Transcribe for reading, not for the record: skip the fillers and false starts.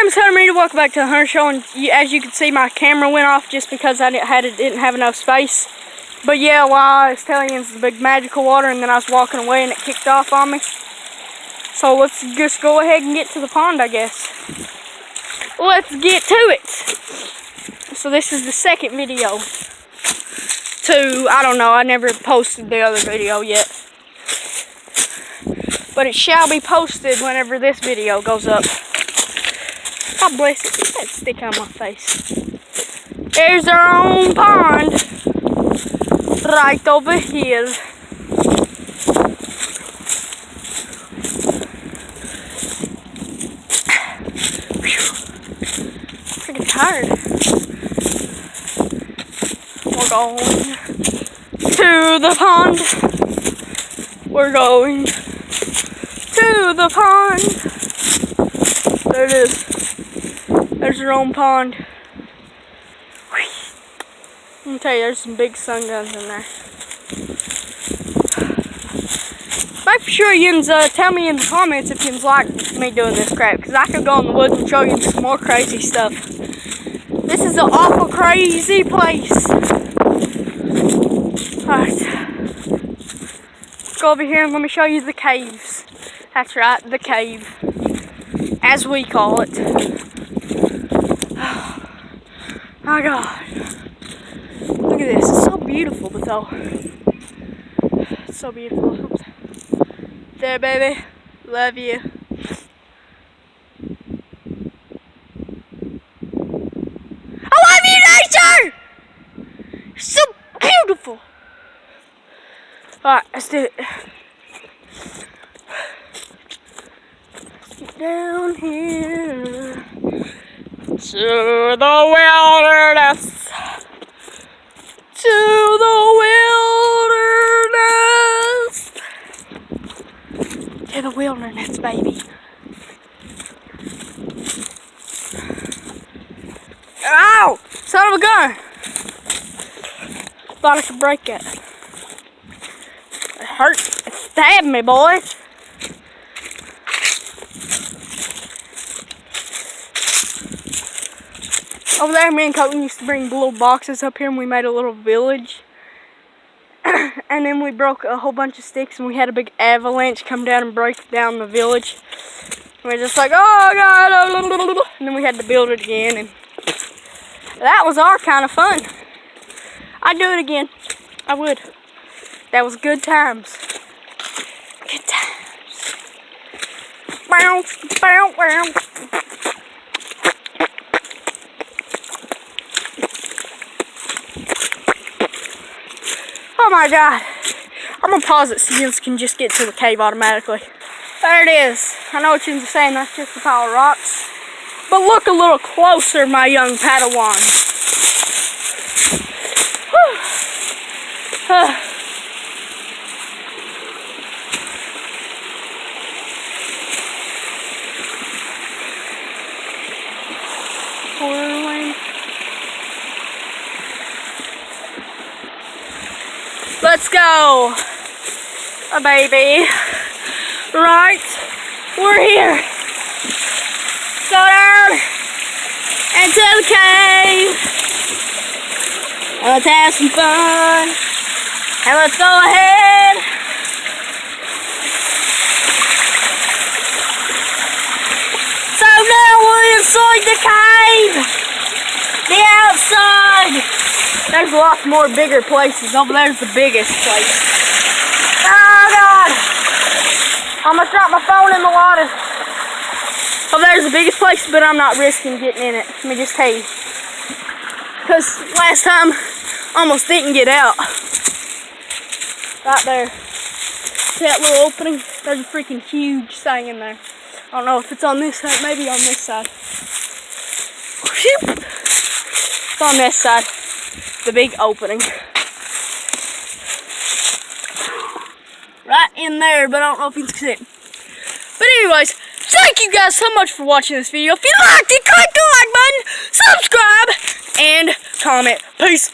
it's Hunter Media. Welcome back to the Hunter Show. And as you can see, my camera went off just because I didn't have enough space. But yeah, while I was telling you it's the big magical water, and then I was walking away and it kicked off on me. So let's just go ahead and get to the pond, I guess. Let's get to it. So this is the second video. I don't know, I never posted the other video yet. But it shall be posted whenever this video goes up. God bless it. Get that stick out of my face. There's our own pond. Right over here. I'm freaking tired. We're going to the pond. We're going to the pond. There it is. There's your own pond. Let me tell you, there's some big sun guns in there. Make sure you tell me in the comments if you like me doing this crap, because I could go in the woods and show you some more crazy stuff. This is an awful crazy place. Alright. Let's go over here and let me show you the caves. That's right, the cave. As we call it. Oh my God. Look at this. It's so beautiful, but though. It's so beautiful. Oops. There, baby. Love you. I love you, nature! So beautiful. Alright, let's do it. Let's get down here to the wilderness. To the wilderness. To the wilderness, baby. Ow! Son of a gun! Thought I could break it. It hurt. It stabbed me, boy. Over there, me and Colton used to bring little boxes up here, and we made a little village. And then we broke a whole bunch of sticks, and we had a big avalanche come down and break down the village. And we're just like, oh God, and then we had to build it again, and that was our kind of fun. I'd do it again. I would. That was good times. Good times. Bounce, bounce, bounce. Oh my God. I'm gonna pause it so you can just get to the cave automatically. There it is. I know what you're saying, that's just a pile of rocks. But look a little closer, my young Padawan. Let's go, baby. Right, we're here. Go down into the cave. And let's have some fun. And let's go ahead. So now we're inside the cave. The outside. There's lots more bigger places. Over there's the biggest place. Oh God! I almost dropped my phone in the water. Over there's the biggest place, but I'm not risking getting in it. Let me just tell you. Because last time, I almost didn't get out. Right there. See that little opening? There's a freaking huge thing in there. I don't know if it's on this side, maybe on this side. It's on this side. The big opening. Right in there, but I don't know if you can see it. But anyways, thank you guys so much for watching this video. If you liked it, click the like button, subscribe, and comment. Peace.